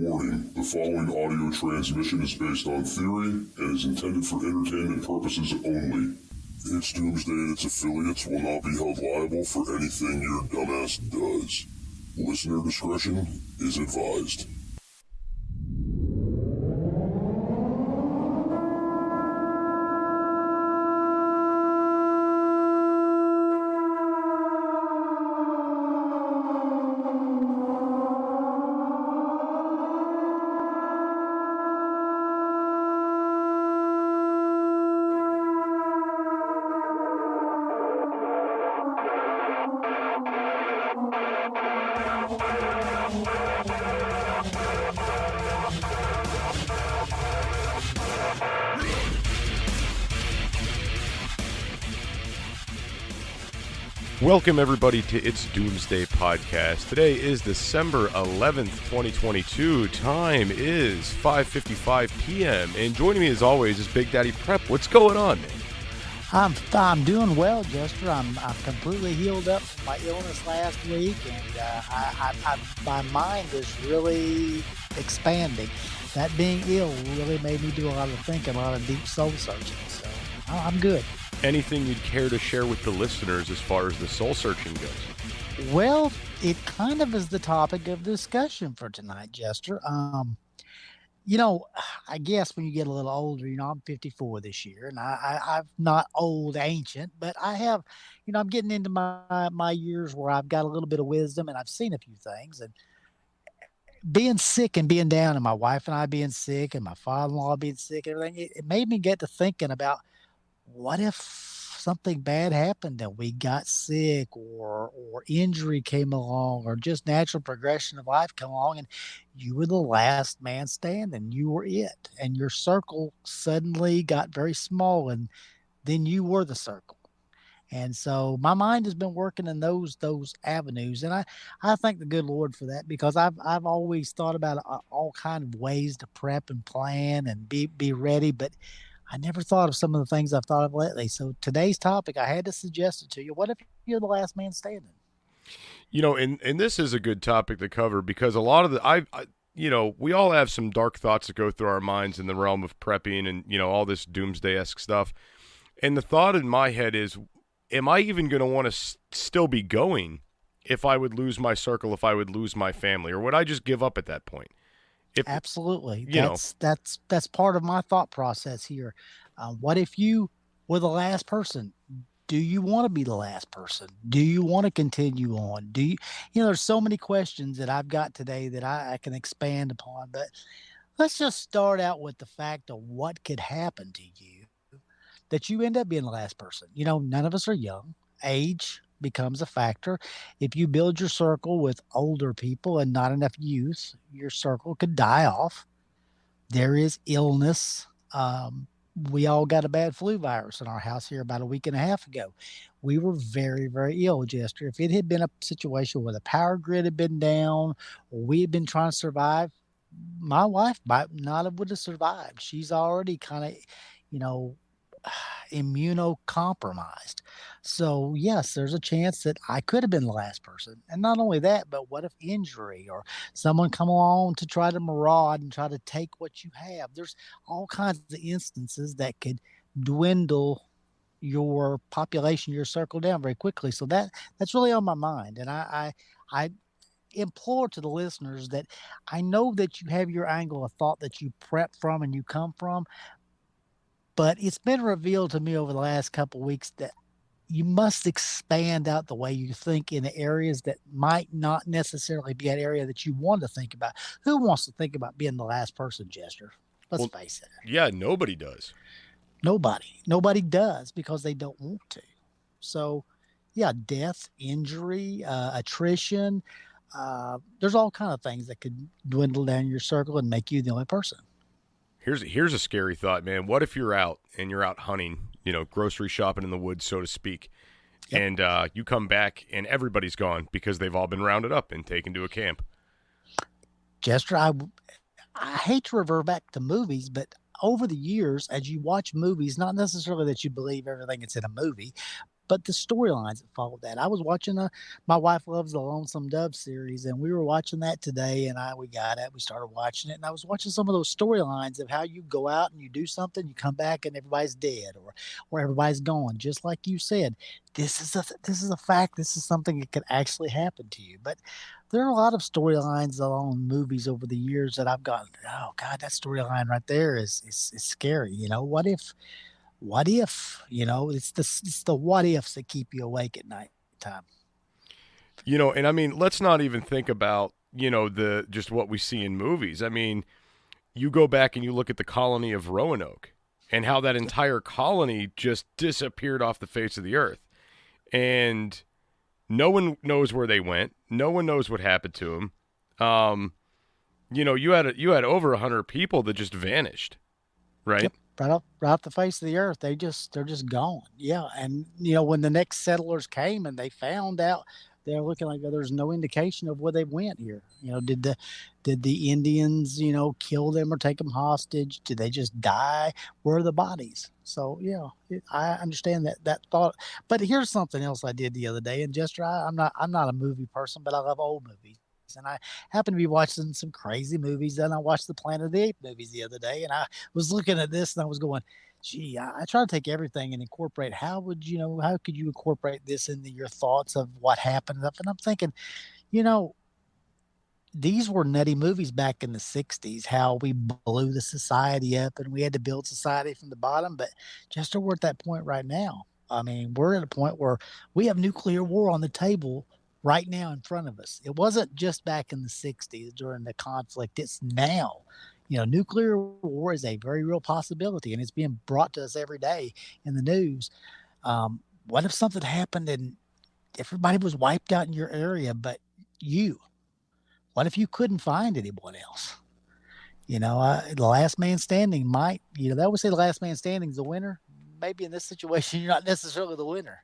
Warning, the following audio transmission is based on theory and is intended for entertainment purposes only. It's Doomsday and its affiliates will not be held liable for anything your dumbass does. Listener discretion is advised. Welcome everybody to It's Doomsday Podcast. Today is December 11th, 2022. Time is 5:55 p.m. And joining me as always is Big Daddy Prep. What's going on, man? I'm doing well, Jester. I'm completely healed up from my illness last week, and my mind is really expanding. That being ill really made me do a lot of thinking, a lot of deep soul searching. So I'm good. Anything you'd care to share with the listeners as far as the soul searching goes? Well, it kind of is the topic of discussion for tonight, Jester. I guess when you get a little older, I'm 54 this year, and I'm not old, ancient, but I have, I'm getting into my years where I've got a little bit of wisdom, and I've seen a few things, and being sick and being down, and my wife and I being sick, and my father-in-law being sick, and everything, it made me get to thinking about, what if something bad happened and we got sick or injury came along or just natural progression of life come along and you were the last man standing, you were it, and your circle suddenly got very small and then you were the circle. And so my mind has been working in those avenues, and I thank the good Lord for that, because I've always thought about all kind of ways to prep and plan and be ready, but I never thought of some of the things I've thought of lately. So today's topic, I had to suggest it to you. What if you're the last man standing? And this is a good topic to cover, because a lot of we all have some dark thoughts that go through our minds in the realm of prepping and, all this doomsday-esque stuff. And the thought in my head is, am I even going to want to still be going if I would lose my circle, if I would lose my family, or would I just give up at that point? Absolutely. That's part of my thought process here. What if you were the last person? Do you want to be the last person? Do you want to continue on? There's so many questions that I've got today that I can expand upon, but let's just start out with the fact of what could happen to you that you end up being the last person. None of us are young. Age becomes a factor. If you build your circle with older people and not enough youth, your circle could die off. There is illness. We all got a bad flu virus in our house here about a week and a half ago. We were very, very ill, Jester. If it had been a situation where the power grid had been down or we had been trying to survive, my wife might not have would have survived. She's already kind of, immunocompromised. So yes, there's a chance that I could have been the last person. And not only that, but what if injury or someone come along to try to maraud and try to take what you have? There's all kinds of instances that could dwindle your population, your circle down very quickly. So that's really on my mind. And I implore to the listeners that I know that you have your angle of thought that you prep from and you come from, but it's been revealed to me over the last couple of weeks that you must expand out the way you think in the areas that might not necessarily be an area that you want to think about. Who wants to think about being the last person, Jester? Let's face it. Yeah, nobody does. Nobody does, because they don't want to. So, yeah, death, injury, attrition. There's all kinds of things that could dwindle down your circle and make you the only person. Here's a scary thought, man. What if you're out hunting, grocery shopping in the woods, so to speak, yep. And you come back and everybody's gone because they've all been rounded up and taken to a camp? Jester, I hate to revert back to movies, but over the years, as you watch movies, not necessarily that you believe everything that's in a movie, but the storylines that followed that. I was watching my wife loves the Lonesome Dove series, and we were watching that today, and we started watching it, and I was watching some of those storylines of how you go out and you do something, you come back and everybody's dead, or everybody's gone. Just like you said, this is a fact. This is something that could actually happen to you. But there are a lot of storylines along movies over the years that I've gone, oh God, that storyline right there is scary. What if, it's the what ifs that keep you awake at night time. And I mean, let's not even think about, the just what we see in movies. I mean, you go back and you look at the colony of Roanoke and how that entire colony just disappeared off the face of the earth. And no one knows where they went. No one knows what happened to them. You had over 100 people that just vanished, right? Yep. Right off the face of the earth. They're just gone. Yeah. And when the next settlers came and they found out, they're looking like there's no indication of where they went here. Did the Indians, kill them or take them hostage? Did they just die? Where are the bodies? So I understand that thought. But here's something else I did the other day. And Jester, I'm not a movie person, but I love old movies. And I happened to be watching some crazy movies. And I watched the Planet of the Apes movies the other day. And I was looking at this and I was going, gee, I try to take everything and incorporate. How could you incorporate this into your thoughts of what happened? And I'm thinking, these were nutty movies back in the 60s, how we blew the society up and we had to build society from the bottom. But Chester, we're at that point right now. I mean, we're at a point where we have nuclear war on the table right now in front of us. It wasn't just back in the 60s during the conflict. It's now. Nuclear war is a very real possibility, and it's being brought to us every day in the news. What if something happened and everybody was wiped out in your area but you? What if you couldn't find anyone else? The last man standing might, they always say the last man standing is the winner. Maybe in this situation, you're not necessarily the winner.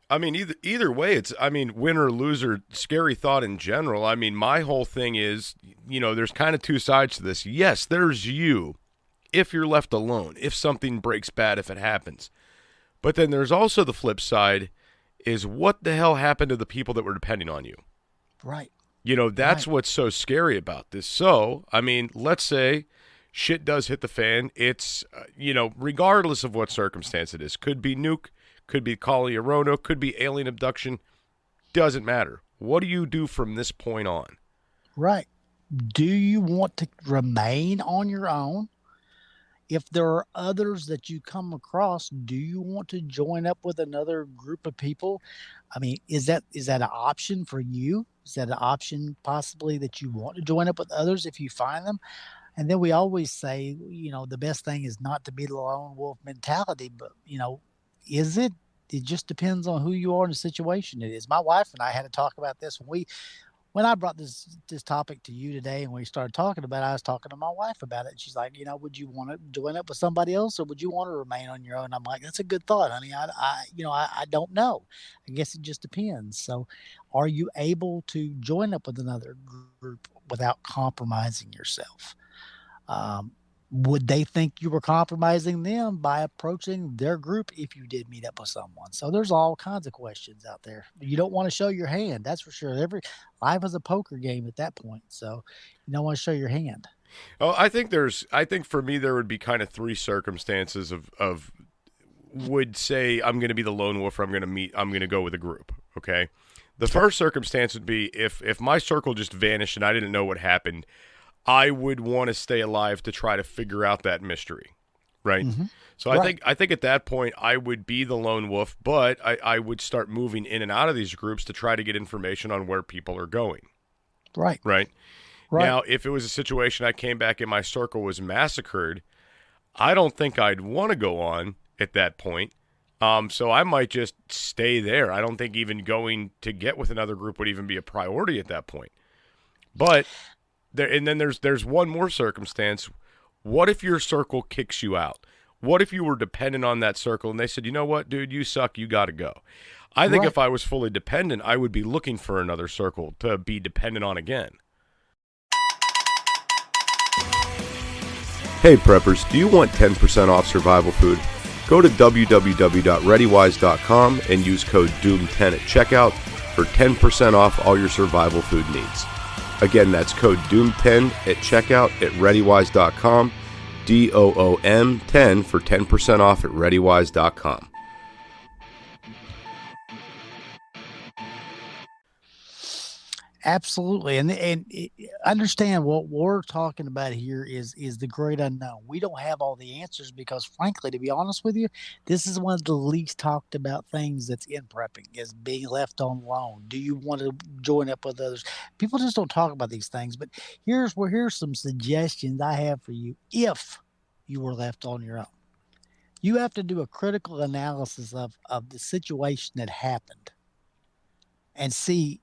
I mean, either way, win or loser, scary thought in general. I mean, my whole thing is, there's kind of two sides to this. Yes, there's you, if you're left alone, if something breaks bad, if it happens. But then there's also the flip side is what the hell happened to the people that were depending on you? Right. That's what's so scary about this. So, I mean, let's say shit does hit the fan. It's, regardless of what circumstance it is, could be nuke, could be colony of Roanoke, could be alien abduction, doesn't matter. What do you do from this point on? Right. Do you want to remain on your own? If there are others that you come across, do you want to join up with another group of people? I mean, is that an option for you? Is that an option possibly that you want to join up with others if you find them? And then we always say, the best thing is not to be the lone wolf mentality, but, is it? It just depends on who you are in the situation it is. My wife and I had to talk about this when I brought this topic to you today and we started talking about it. I was talking to my wife about it. And she's like, would you want to join up with somebody else or would you want to remain on your own? I'm like, that's a good thought, honey. I don't know. I guess it just depends. So are you able to join up with another group without compromising yourself? Would they think you were compromising them by approaching their group if you did meet up with someone? So there's all kinds of questions out there. You don't want to show your hand, that's for sure. Life is a poker game at that point, so you don't want to show your hand. Oh, I think for me there would be kind of three circumstances of would say I'm going to be the lone wolf or I'm going to go with a group. Okay, the first circumstance would be if my circle just vanished and I didn't know what happened. I would want to stay alive to try to figure out that mystery, right? Mm-hmm. So right. I think at that point I would be the lone wolf, but I would start moving in and out of these groups to try to get information on where people are going. Right. Right. Now, if it was a situation I came back and my circle was massacred, I don't think I'd want to go on at that point. So I might just stay there. I don't think even going to get with another group would even be a priority at that point. But and then there's one more circumstance. What if your circle kicks you out? What if you were dependent on that circle and they said, you know what, dude, you suck, you got to go? I think if I was fully dependent, I would be looking for another circle to be dependent on again. Hey preppers, do you want 10% off survival food? Go to www.readywise.com and use code DOOM10 at checkout for 10% off all your survival food needs. Again, that's code DOOM10 at checkout at readywise.com, DOOM10 for 10% off at readywise.com. Absolutely, and understand what we're talking about here is the great unknown. We don't have all the answers because, frankly, to be honest with you, this is one of the least talked about things that's in prepping is being left on alone. Do you want to join up with others? People just don't talk about these things. But here's some suggestions I have for you if you were left on your own. You have to do a critical analysis of the situation that happened and see,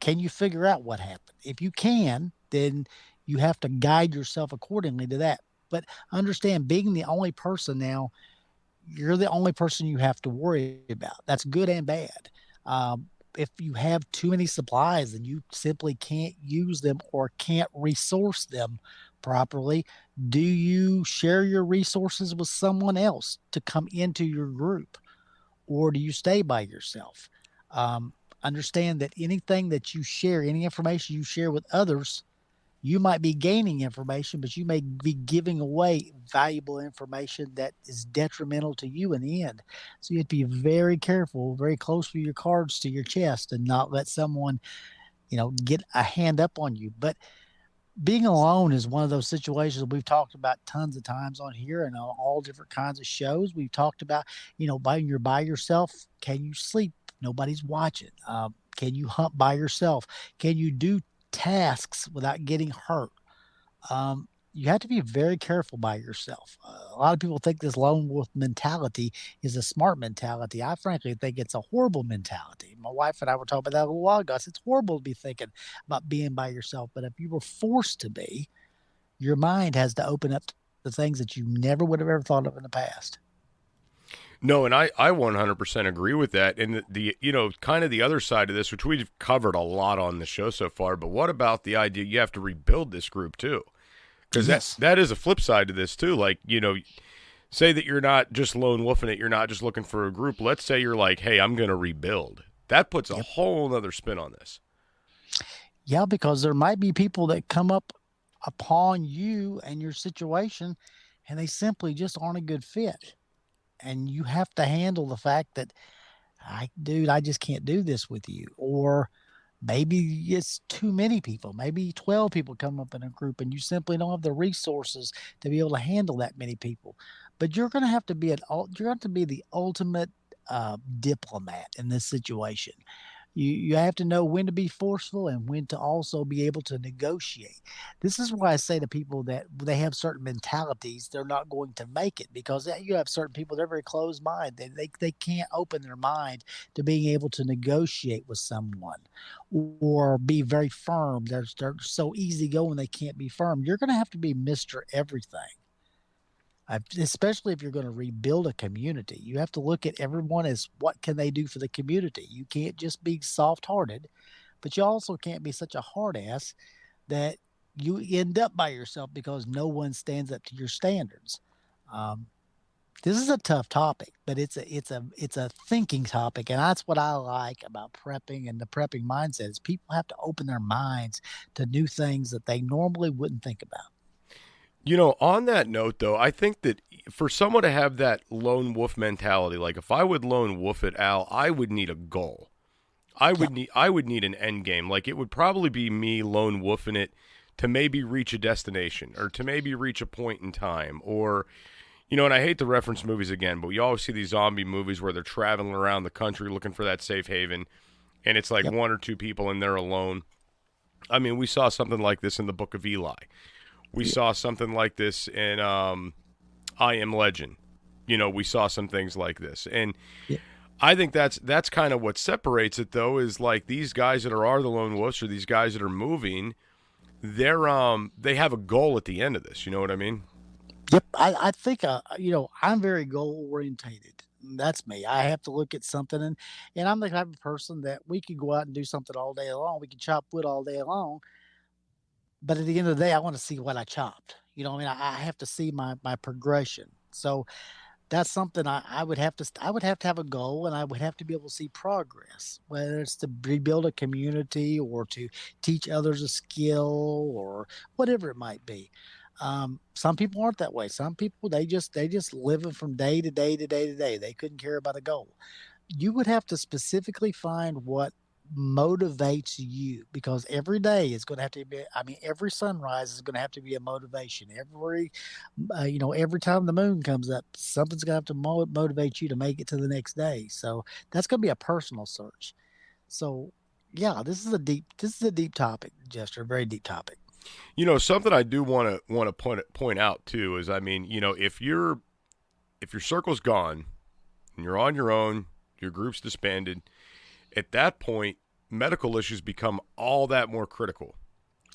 can you figure out what happened? If you can, then you have to guide yourself accordingly to that. But understand, being the only person now, you're the only person you have to worry about. That's good and bad. If you have too many supplies and you simply can't use them or can't resource them properly, do you share your resources with someone else to come into your group, or do you stay by yourself? Understand that anything that you share, any information you share with others, you might be gaining information, but you may be giving away valuable information that is detrimental to you in the end. So you have to be very careful, very close with your cards to your chest and not let someone, get a hand up on you. But being alone is one of those situations we've talked about tons of times on here and on all different kinds of shows. We've talked about, when you're by yourself, can you sleep? Nobody's watching. Can you hunt by yourself? Can you do tasks without getting hurt? You have to be very careful by yourself. A lot of people think this lone wolf mentality is a smart mentality. I frankly think it's a horrible mentality. My wife and I were talking about that a little while ago. It's horrible to be thinking about being by yourself. But if you were forced to be, your mind has to open up to things that you never would have ever thought of in the past. No, and I 100% agree with that. And the kind of the other side of this, which we've covered a lot on the show so far, but what about the idea you have to rebuild this group too? Because Yes. that is a flip side to this too. Like, say that you're not just lone wolfing it, you're not just looking for a group. Let's say you're like, hey, I'm going to rebuild. That puts a whole other spin on this. Yeah, because there might be people that come up upon you and your situation, and they simply just aren't a good fit. And you have to handle the fact that, I just can't do this with you. Or maybe it's too many people. Maybe 12 people come up in a group and you simply don't have the resources to be able to handle that many people. But you're going to have to be the ultimate diplomat in this situation. You have to know when to be forceful and when to also be able to negotiate. This is why I say to people that they have certain mentalities, they're not going to make it, because you have certain people, they're very closed minded. They can't open their mind to being able to negotiate with someone or be very firm. They're so easygoing they can't be firm. You're going to have to be Mr. Everything. Especially if you're going to rebuild a community, you have to look at everyone as what can they do for the community. You can't just be soft-hearted, but you also can't be such a hard ass that you end up by yourself because no one stands up to your standards. This is a tough topic, but it's a thinking topic, and that's what I like about prepping and the prepping mindset is people have to open their minds to new things that they normally wouldn't think about. On that note, though, I think that for someone to have that lone wolf mentality, like if I would lone wolf it, Al, I would need a goal. I would need an end game. Like it would probably be me lone wolfing it to maybe reach a destination or to maybe reach a point in time, or and I hate to reference movies again, but we always see these zombie movies where they're traveling around the country looking for that safe haven, and it's like one or two people and they're alone. I mean, we saw something like this in the Book of Eli. We saw something like this in I Am Legend. We saw some things like this. And I think that's kind of what separates it, though, is like these guys that are the lone wolves or these guys that are moving, they have a goal at the end of this. You know what I mean? Yep. I think, I'm very goal orientated. That's me. I have to look at something and I'm the type of person that we could go out and do something all day long. We could chop wood all day long. But at the end of the day, I want to see what I chopped. I mean, I have to see my progression. So that's something I would have to I would have to have a goal, and I would have to be able to see progress, whether it's to rebuild a community or to teach others a skill or whatever it might be. Some people aren't that way. Some people they just living from day to day to day to day. They couldn't care about a goal. You would have to specifically find what motivates you, because every day is going to have to be, I mean, every sunrise is going to have to be a motivation. Every time the moon comes up, something's going to have to motivate you to make it to the next day. So that's going to be a personal search. So yeah, this is a deep topic, Jester, a very deep topic. Something I do want to point out too is, I mean, if your circle's gone and you're on your own, your group's disbanded, at that point, medical issues become all that more critical,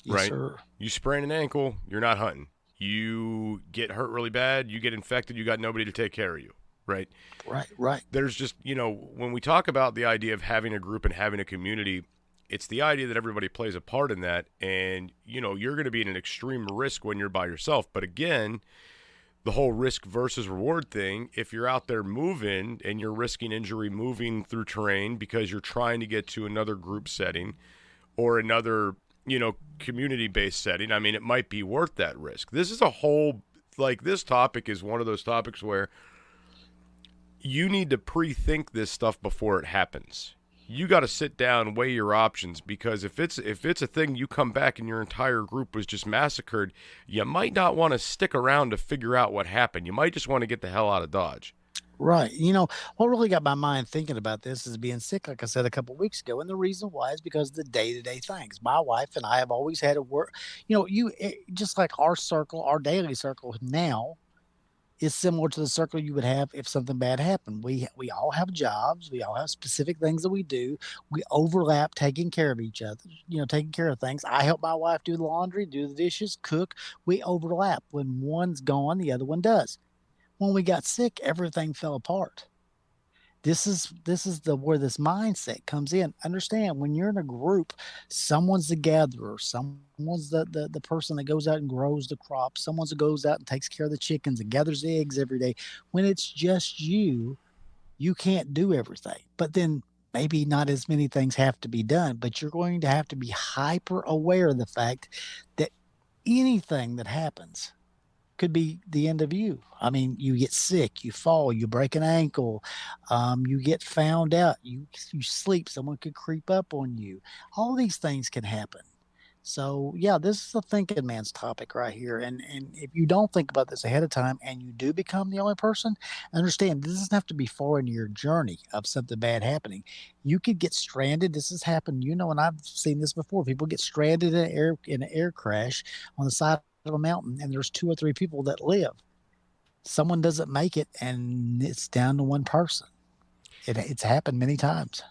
Yes, right? sir. You sprain an ankle, you're not hunting. You get hurt really bad, you get infected, you got nobody to take care of you, right? Right, right. There's just, when we talk about the idea of having a group and having a community, it's the idea that everybody plays a part in that. And, you're going to be in an extreme risk when you're by yourself. But again, the whole risk versus reward thing, if you're out there moving and you're risking injury moving through terrain because you're trying to get to another group setting or another, community-based setting, I mean, it might be worth that risk. This is a whole, this topic is one of those topics where you need to pre-think this stuff before it happens. You got to sit down, weigh your options, because if it's a thing, you come back and your entire group was just massacred, you might not want to stick around to figure out what happened. You might just want to get the hell out of Dodge. Right. What really got my mind thinking about this is being sick, like I said a couple of weeks ago. And the reason why is because of the day to day things. My wife and I have always had to work, just like our circle, our daily circle now is similar to the circle you would have if something bad happened. We all have jobs. We all have specific things that we do. We overlap taking care of each other, taking care of things. I help my wife do the laundry, do the dishes, cook. We overlap. When one's gone, the other one does. When we got sick, everything fell apart. This is the where this mindset comes in. Understand, when you're in a group, someone's the gatherer, someone's the person that goes out and grows the crops, someone's that goes out and takes care of the chickens and gathers the eggs every day. When it's just you can't do everything. But then maybe not as many things have to be done, but you're going to have to be hyper aware of the fact that anything that happens could be the end of you. I mean, you get sick, you fall, you break an ankle, you get found out, you sleep, someone could creep up on you. All these things can happen. So yeah, this is a thinking man's topic right here. And if you don't think about this ahead of time and you do become the only person, understand this doesn't have to be far into your journey of something bad happening. You could get stranded. This has happened, and I've seen this before. People get stranded in an air crash on the side of a mountain, and there's two or three people that live. Someone doesn't make it, and it's down to one person. It's happened many times.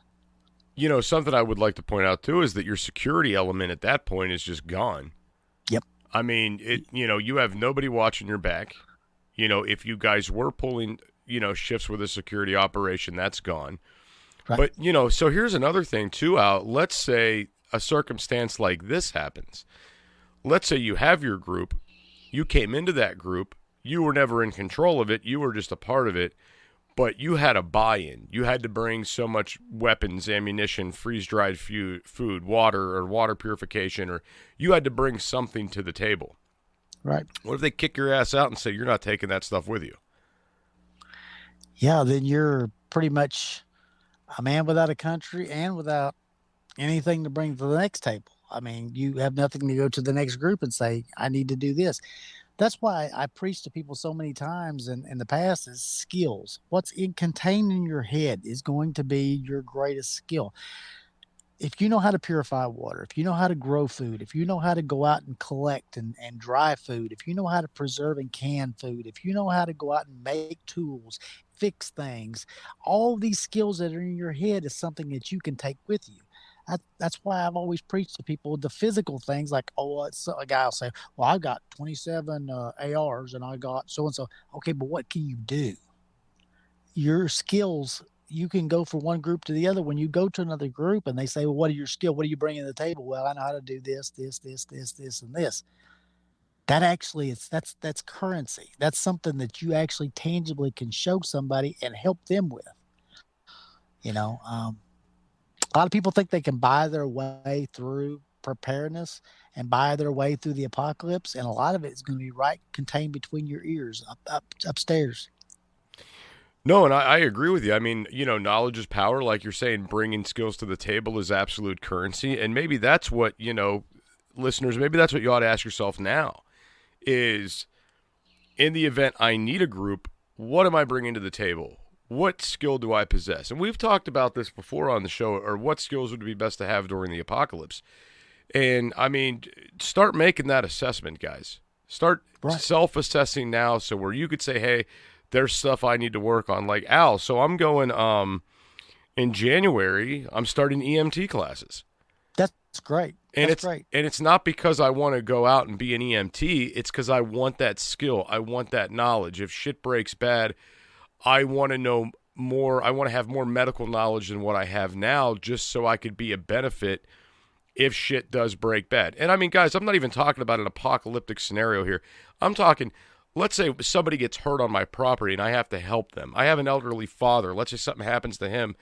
Something I would like to point out too is that your security element at that point is just gone. Yep. I mean, you have nobody watching your back. If you guys were pulling, shifts with a security operation, that's gone. Right. But, so here's another thing too, Al. Let's say a circumstance like this happens. Let's say you have your group. You came into that group. You were never in control of it. You were just a part of it. But you had a buy-in. You had to bring so much weapons, ammunition, freeze-dried food, water purification, or you had to bring something to the table. Right. What if they kick your ass out and say, you're not taking that stuff with you? Yeah, then you're pretty much a man without a country and without anything to bring to the next table. I mean, you have nothing to go to the next group and say, I need to do this. That's why I preach to people so many times in the past is skills. What's contained in your head is going to be your greatest skill. If you know how to purify water, if you know how to grow food, if you know how to go out and collect and dry food, if you know how to preserve and can food, if you know how to go out and make tools, fix things, all these skills that are in your head is something that you can take with you. That's why I've always preached to people the physical things like, it's a guy will say, well, I got 27 ARs and I got so and so. Okay, but what can you do? Your skills, you can go from one group to the other. When you go to another group and they say, well, what are your skills? What are you bringing to the table? Well, I know how to do this, and this. that actually is that's currency. That's something that you actually tangibly can show somebody and help them with. You know, a lot of people think they can buy their way through preparedness and buy their way through the apocalypse, and a lot of it is going to be right contained between your ears, upstairs. No, and I agree with you. I mean, knowledge is power. Like you're saying, bringing skills to the table is absolute currency. And maybe that's what, listeners, maybe that's what you ought to ask yourself now is, in the event I need a group, what am I bringing to the table? What skill do I possess? And we've talked about this before on the show, or what skills would be best to have during the apocalypse. And, I mean, start making that assessment, guys. Start self-assessing now, so where you could say, hey, there's stuff I need to work on. Like, Al, so I'm going in January, I'm starting EMT classes. That's great. That's great. And it's not because I want to go out and be an EMT. It's because I want that skill. I want that knowledge. If shit breaks bad, I want to know more. I want to have more medical knowledge than what I have now, just so I could be a benefit if shit does break bad. And I mean, guys, I'm not even talking about an apocalyptic scenario here. I'm talking, let's say somebody gets hurt on my property and I have to help them. I have an elderly father. Let's say something happens to him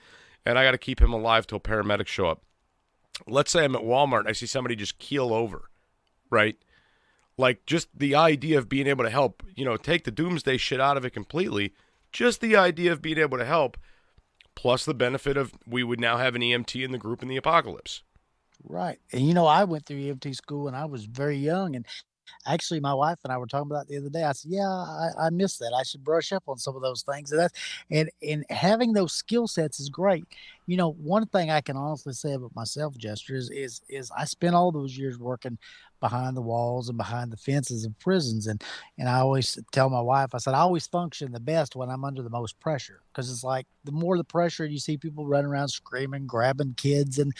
and I got to keep him alive till paramedics show up. Let's say I'm at Walmart and I see somebody just keel over, right? Like, just the idea of being able to help, take the doomsday shit out of it completely. Just the idea of being able to help, plus the benefit of we would now have an EMT in the group in the apocalypse. Right. And I went through EMT school when I was very young, and actually my wife and I were talking about that the other day. I said, yeah, I miss that. I should brush up on some of those things. And having those skill sets is great. One thing I can honestly say about myself, Jester, is I spent all those years working behind the walls and behind the fences of prisons. And I always tell my wife, I said, I always function the best when I'm under the most pressure, because it's like the more the pressure, you see people running around screaming, grabbing kids and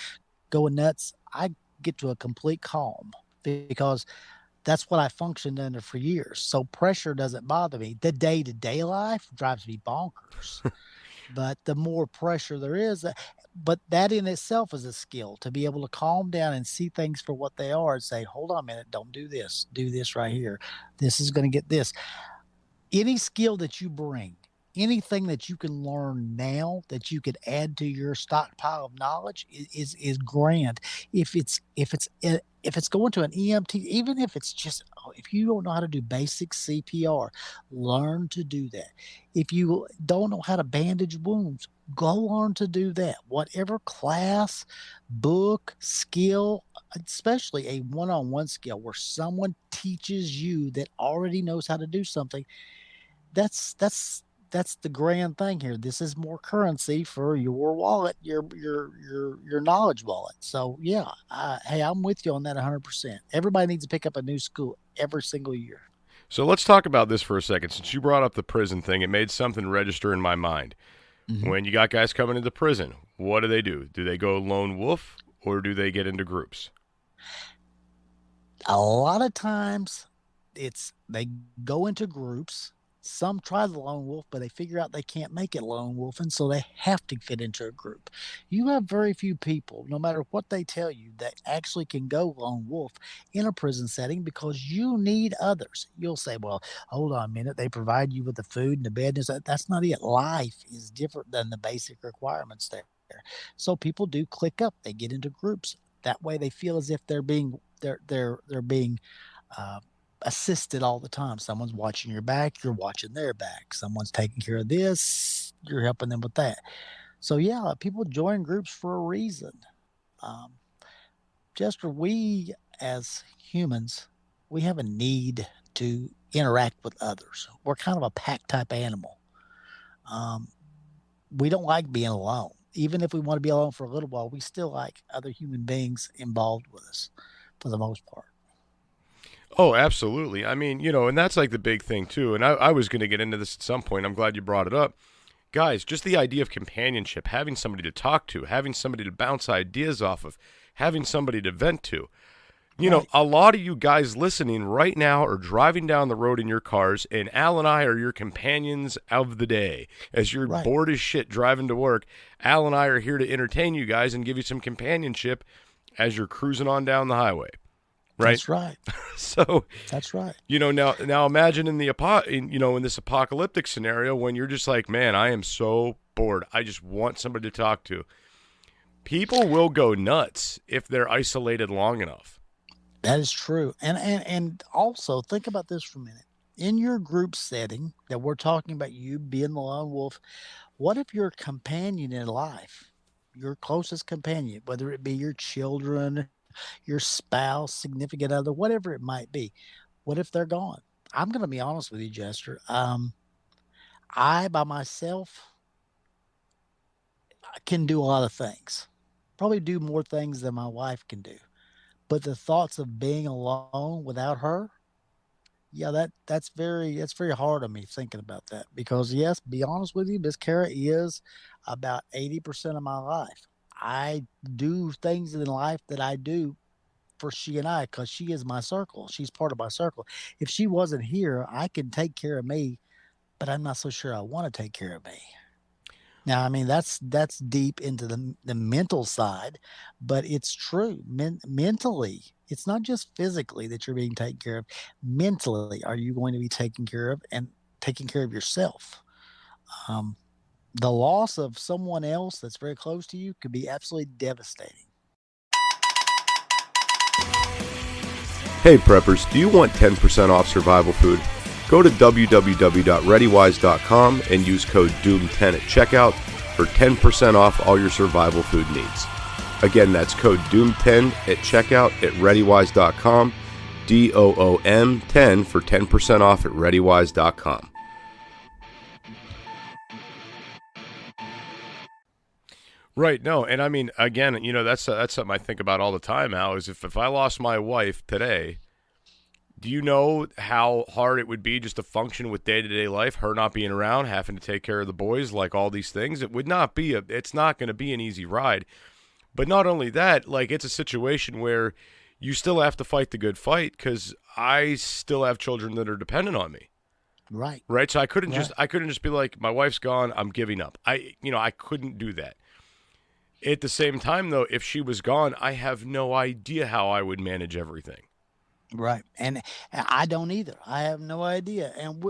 going nuts. I get to a complete calm because that's what I functioned under for years. So pressure doesn't bother me. The day-to-day life drives me bonkers. But the more pressure there is, but that in itself is a skill, to be able to calm down and see things for what they are and say, hold on a minute, don't do this right here. This is going to get this. Any skill that you bring, anything that you can learn now that you could add to your stockpile of knowledge is grand. If it's going to an EMT, even if it's just, if you don't know how to do basic CPR, learn to do that. If you don't know how to bandage wounds, go learn to do that. Whatever class, book, skill, especially a one-on-one skill where someone teaches you that already knows how to do something, that's the grand thing here. This is more currency for your wallet, your knowledge wallet. So yeah, hey, I'm with you on that 100%. Everybody needs to pick up a new skill every single year. So let's talk about this for a second. Since you brought up the prison thing, it made something register in my mind. Mm-hmm. When you got guys coming into prison, what do? Do they go lone wolf or do they get into groups? A lot of times they go into groups. Some try the lone wolf, but they figure out they can't make it lone wolf, and so they have to fit into a group. You have very few people, no matter what they tell you, that actually can go lone wolf in a prison setting, because you need others. You'll say, well, hold on a minute. They provide you with the food and the bed. That's not it. Life is different than the basic requirements there. So people do click up. They get into groups. That way they feel as if they're being assisted all the time. Someone's watching your back, you're watching their back. Someone's taking care of this, you're helping them with that. So yeah, people join groups for a reason. Jester, we as humans, we have a need to interact with others. We're kind of a pack type animal. We don't like being alone. Even if we want to be alone for a little while, we still like other human beings involved with us for the most part. Oh, absolutely. I mean, and that's like the big thing too. And I was going to get into this at some point. I'm glad you brought it up. Guys, just the idea of companionship, having somebody to talk to, having somebody to bounce ideas off of, having somebody to vent to. A lot of you guys listening right now are driving down the road in your cars, and Al and I are your companions of the day. As you're bored as shit driving to work, Al and I are here to entertain you guys and give you some companionship as you're cruising on down the highway. right? That's right. So, That's right. now imagine in this apocalyptic scenario when you're just like, man, I am so bored. I just want somebody to talk to. People will go nuts if they're isolated long enough. That is true. And also think about this for a minute. In your group setting that we're talking about, you being the lone wolf, what if your companion in life, your closest companion, whether it be your children, your spouse, significant other, whatever it might be, what if they're gone? I'm going to be honest with you, Jester. I by myself can do a lot of things, probably do more things than my wife can do. But the thoughts of being alone without her, yeah, that's very hard on me thinking about that because yes, be honest with you, Miss Kara is about 80% of my life. I do things in life that I do for she and I because she is my circle. She's part of my circle. If she wasn't here, I can take care of me, but I'm not so sure I want to take care of me. Now, I mean, that's deep into the mental side, but it's true. Mentally, it's not just physically that you're being taken care of. Mentally, are you going to be taken care of and taking care of yourself? Um, the loss of someone else that's very close to you could be absolutely devastating. Hey preppers, do you want 10% off survival food? Go to www.readywise.com and use code DOOM10 at checkout for 10% off all your survival food needs. Again, that's code DOOM10 at checkout at readywise.com, DOOM10 for 10% off at readywise.com. Right, no, and I mean, again, that's something I think about all the time, Al, is if I lost my wife today, do you know how hard it would be just to function with day-to-day life, her not being around, having to take care of the boys, like all these things? It's not going to be an easy ride. But not only that, like it's a situation where you still have to fight the good fight because I still have children that are dependent on me. Right. Right. So I couldn't Right. just be like, my wife's gone, I'm giving up. I couldn't do that. At the same time, though, if she was gone, I have no idea how I would manage everything. Right. And I don't either. I have no idea. And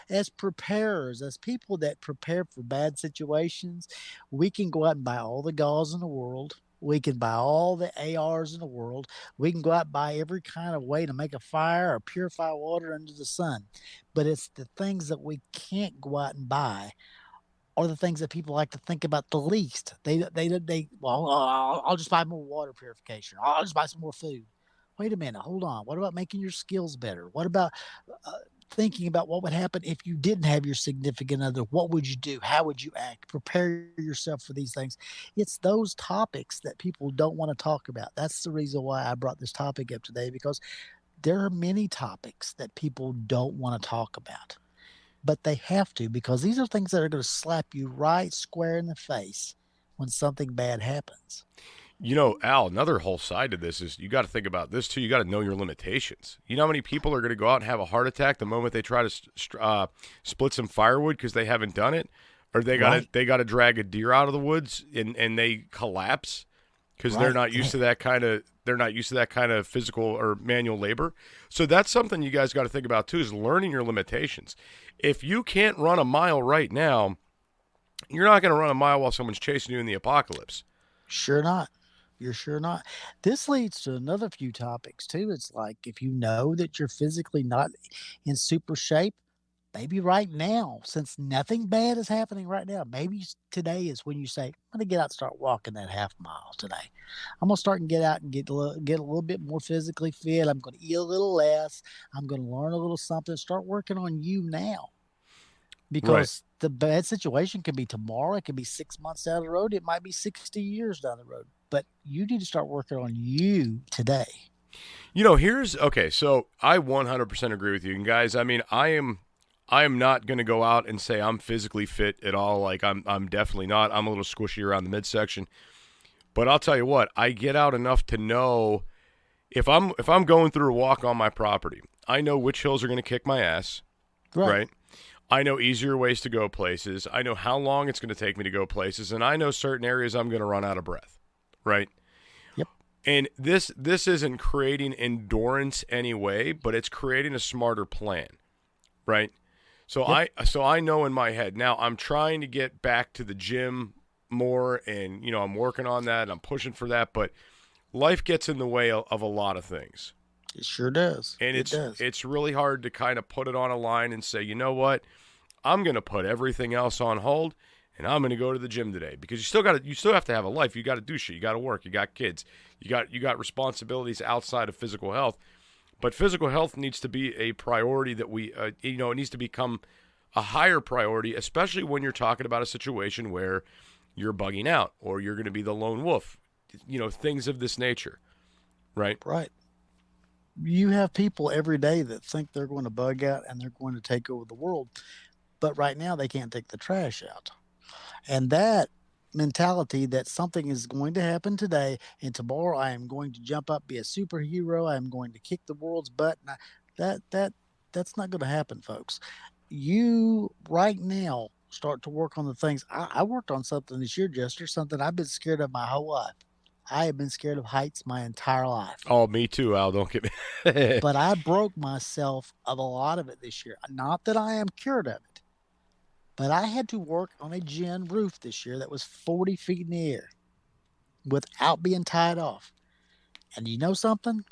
as preparers, as people that prepare for bad situations, we can go out and buy all the gauze in the world. We can buy all the ARs in the world. We can go out and buy every kind of way to make a fire or purify water under the sun. But it's the things that we can't go out and buy are the things that people like to think about the least. Well, I'll just buy more water purification. I'll just buy some more food. Wait a minute, hold on. What about making your skills better? What about thinking about what would happen if you didn't have your significant other? What would you do? How would you act? Prepare yourself for these things. It's those topics that people don't want to talk about. That's the reason why I brought this topic up today, because there are many topics that people don't want to talk about, but they have to, because these are things that are going to slap you right square in the face when something bad happens. Al, another whole side to this is you got to think about this too. You got to know your limitations. You know how many people are going to go out and have a heart attack the moment they try to split some firewood because they haven't done it, or they got to drag a deer out of the woods and they collapse because they're not used to that kind of physical or manual labor. So that's something you guys got to think about too, is learning your limitations. If you can't run a mile right now, you're not going to run a mile while someone's chasing you in the apocalypse. Sure not. You're sure not. This leads to another few topics too. It's like if you know that you're physically not in super shape, maybe right now, since nothing bad is happening right now, maybe today is when you say, I'm going to get out and start walking that half mile today. I'm going to start and get out and get a little bit more physically fit. I'm going to eat a little less. I'm going to learn a little something. Start working on you now. Because the bad situation can be tomorrow. It can be 6 months down the road. It might be 60 years down the road. But you need to start working on you today. So I 100% agree with you. And guys, I mean, I am not going to go out and say I'm physically fit at all. Like I'm definitely not. I'm a little squishy around the midsection. But I'll tell you what, I get out enough to know if I'm going through a walk on my property, I know which hills are going to kick my ass. Right? I know easier ways to go places. I know how long it's going to take me to go places, and I know certain areas I'm going to run out of breath. Right? Yep. And this isn't creating endurance anyway, but it's creating a smarter plan, right? So I know in my head now I'm trying to get back to the gym more, and I'm working on that and I'm pushing for that, but life gets in the way of a lot of things. It sure does. And does. It's really hard to kind of put it on a line and say, you know what, I'm going to put everything else on hold, and I'm going to go to the gym today, because you still have to have a life. You got to do shit. You got to work. You got kids. You got responsibilities outside of physical health. But physical health needs to be a priority that it needs to become a higher priority, especially when you're talking about a situation where you're bugging out or you're going to be the lone wolf, things of this nature, right? Right. You have people every day that think they're going to bug out and they're going to take over the world, but right now they can't take the trash out. And that mentality that something is going to happen today and tomorrow I am going to jump up, be a superhero, I'm going to kick the world's butt. That's not going to happen, folks. You right now start to work on the things. I worked on something this year, Jester, something I've been scared of my whole life. I have been scared of heights my entire life. Oh, me too, Al. Don't get me. But I broke myself of a lot of it this year. Not that I am cured of it, but I had to work on a gin roof this year that was 40 feet in the air without being tied off. And you know something?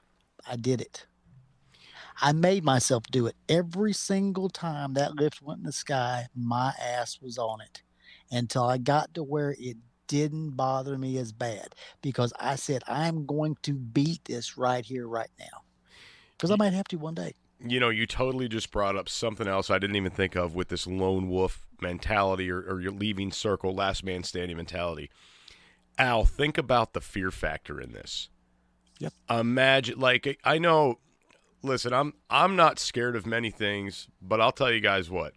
I did it. I made myself do it. Every single time that lift went in the sky, my ass was on it until I got to where it didn't bother me as bad, because I said, I'm going to beat this right here, right now, because I might have to one day. You totally just brought up something else I didn't even think of with this lone wolf mentality or your leaving circle, last man standing mentality. Al, think about the fear factor in this. Yep. Imagine, I know, listen, I'm not scared of many things, but I'll tell you guys what.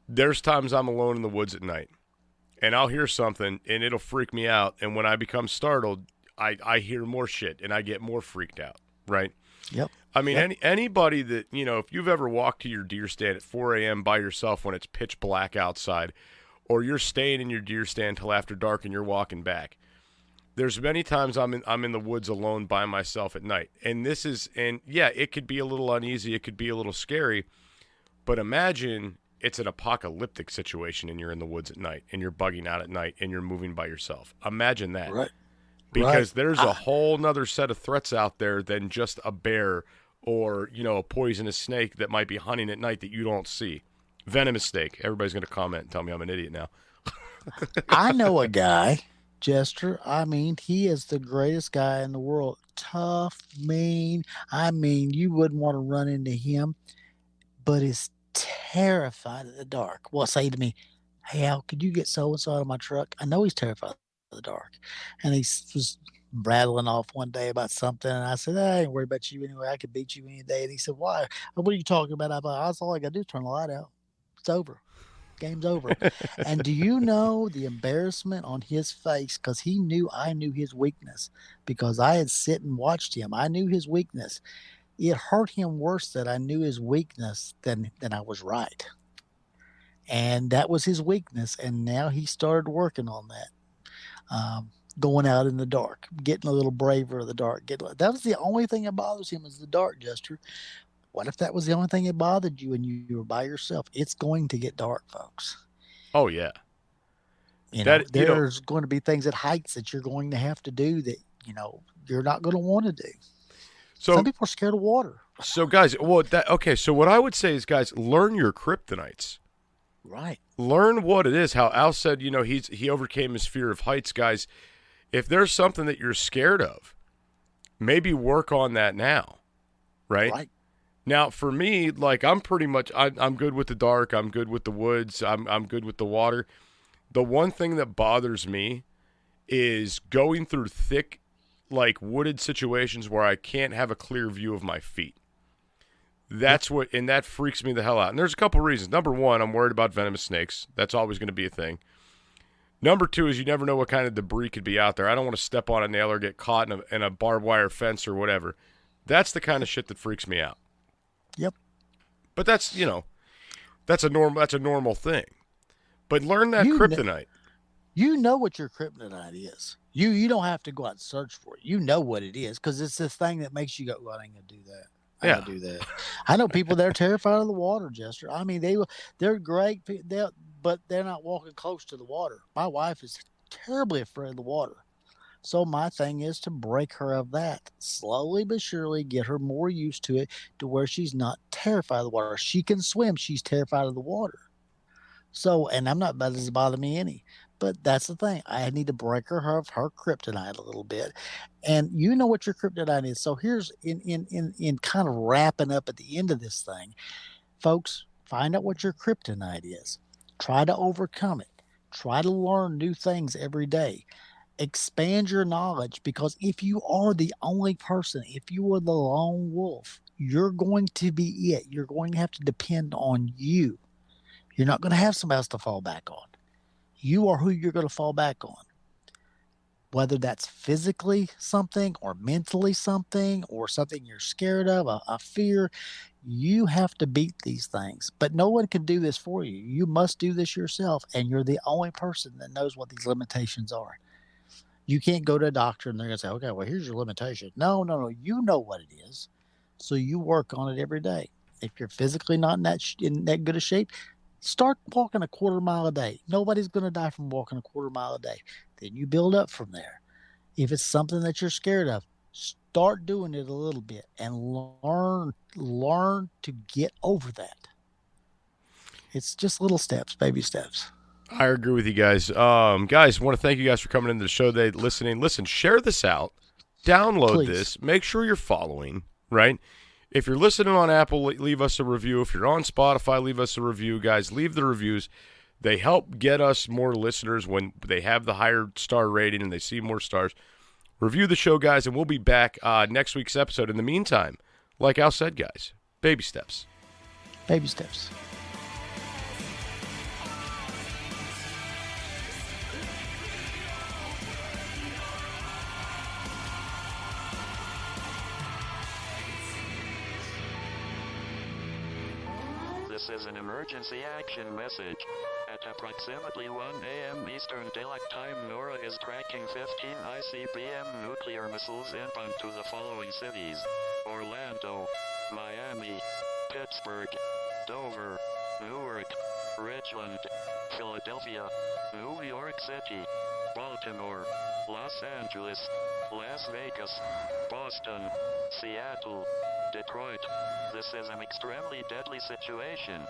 There's times I'm alone in the woods at night, and I'll hear something, and it'll freak me out. And when I become startled, I hear more shit, and I get more freaked out, right? Yep. I mean, anybody that, if you've ever walked to your deer stand at 4 a.m. by yourself when it's pitch black outside, or you're staying in your deer stand till after dark and you're walking back, there's many times I'm in the woods alone by myself at night. And it could be a little uneasy, it could be a little scary, but imagine it's an apocalyptic situation and you're in the woods at night and you're bugging out at night and you're moving by yourself. Imagine that. Right. Because there's a whole nother set of threats out there than just a bear or, a poisonous snake that might be hunting at night that you don't see. Venomous snake. Everybody's going to comment and tell me I'm an idiot now. I know a guy, Jester. I mean, he is the greatest guy in the world. Tough, mean. I mean, you wouldn't want to run into him, but is terrified of the dark. Will say to me, hey, Al, could you get so-and-so out of my truck? I know he's terrified of the dark. And he was rattling off one day about something, and I said, I ain't worried about you anyway. I could beat you any day. And he said, why? What are you talking about? I thought, that's all I got to do is turn the light out. It's over. Game's over. And do you know the embarrassment on his face? Because he knew I knew his weakness, because I had sit and watched him. I knew his weakness. It hurt him worse that I knew his weakness than I was right. And that was his weakness. And now he started working on that. Going out in the dark, getting a little braver in the dark. That was the only thing that bothers him is the dark, Jester. What if that was the only thing that bothered you and you were by yourself? It's going to get dark, folks. Oh, yeah. There's going to be things at heights that you're going to have to do that, you're not going to want to do. So some people are scared of water. So, guys, so what I would say is, guys, learn your kryptonites. Right. Learn what it is. How Al said, he overcame his fear of heights, guys. If there's something that you're scared of, maybe work on that now, right? Right. Now, for me, I'm pretty much, I'm good with the dark. I'm good with the woods. I'm good with the water. The one thing that bothers me is going through thick, wooded situations where I can't have a clear view of my feet. And that freaks me the hell out. And there's a couple reasons. Number one, I'm worried about venomous snakes. That's always going to be a thing. Number two is you never know what kind of debris could be out there. I don't want to step on a nail or get caught in a barbed wire fence or whatever. That's the kind of shit that freaks me out. Yep. But that's a normal thing. But learn that kryptonite. You know what your kryptonite is. You don't have to go out and search for it. You know what it is because it's this thing that makes you go, well, I ain't gonna do that. I ain't Yeah. gonna do that. I know people that are terrified of the water, Jester. I mean, they're great, but they're not walking close to the water. My wife is terribly afraid of the water. So my thing is to break her of that. Slowly but surely get her more used to it to where she's not terrified of the water. She can swim, she's terrified of the water. So, and I'm not, that doesn't bother me any. But that's the thing. I need to break her of her kryptonite a little bit. And you know what your kryptonite is. So here's in kind of wrapping up at the end of this thing, folks, find out what your kryptonite is. Try to overcome it. Try to learn new things every day. Expand your knowledge because if you are the only person, if you are the lone wolf, you're going to be it. You're going to have to depend on you. You're not going to have somebody else to fall back on. You are who you're going to fall back on. Whether that's physically something or mentally something or something you're scared of, a fear, you have to beat these things. But no one can do this for you. You must do this yourself, and you're the only person that knows what these limitations are. You can't go to a doctor and they're going to say, okay, well, here's your limitation. No. You know what it is. So you work on it every day. If you're physically not in that good a shape, start walking a quarter mile a day. Nobody's going to die from walking a quarter mile a day. Then you build up from there. If it's something that you're scared of, start doing it a little bit and learn to get over that. It's just little steps, baby steps. I agree with you guys. Guys, want to thank you guys for coming into the show today, listening. Listen, share this out. Download this. Make sure you're following, right? If you're listening on Apple, leave us a review. If you're on Spotify, leave us a review. Guys, leave the reviews. They help get us more listeners when they have the higher star rating and they see more stars. Review the show, guys, and we'll be back next week's episode. In the meantime, like Al said, guys, baby steps. Baby steps. This is an emergency action message. At approximately 1 a.m. Eastern Daylight Time, NORAD is tracking 15 ICBM nuclear missiles inbound to the following cities: Orlando, Miami, Pittsburgh, Dover, Newark, Richland, Philadelphia, New York City, Baltimore, Los Angeles, Las Vegas, Boston, Seattle, Detroit. This is an extremely deadly situation.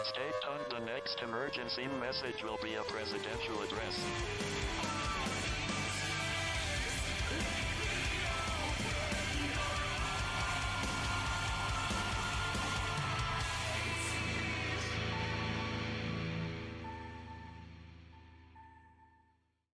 Stay tuned. The next emergency message will be a presidential address.